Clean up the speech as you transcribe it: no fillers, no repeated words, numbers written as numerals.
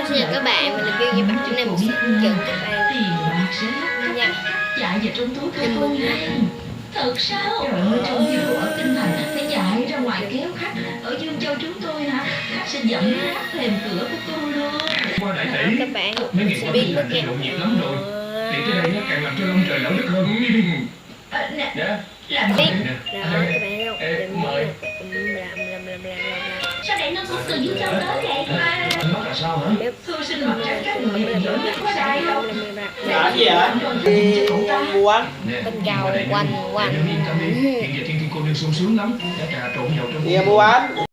Xin chào các bạn, mình là Bill với bạn. Hôm nay mình sẽ hướng dẫn các bạn nha. Chạy vào trong túi các cô ngay. Thật sao? Trời ơi, trong khi cô ở Kinh Thành phải chạy ra ngoài kéo khách. Ở Dương Châu chúng tôi hả? Khách sẽ dẫm nát thềm cửa của cô luôn. Qua đại tỷ, Các bạn mấy ngày sẽ qua biết Kinh bước Thành nha. nhộn nhịp lắm rồi. Đi tới đây nó càng làm cho long trời lỡ đất hơn. Nè, Nè, làm Biết. gì? Đó, các bạn thấy không? Ê, mời. Sao để nó cũng từ Dương Châu tới vậy? Mất là sao hả? Thư sinh mặt trắng các người giỡn nhất có sai đâu. Làm gì vậy? Đi mua bánh. Nè, Bên cầu qua đây, quanh để nó yên tâm đi. Hiện giờ thiên cô nương sung sướng lắm. Đã trà trộn vào trong Đi mua bánh.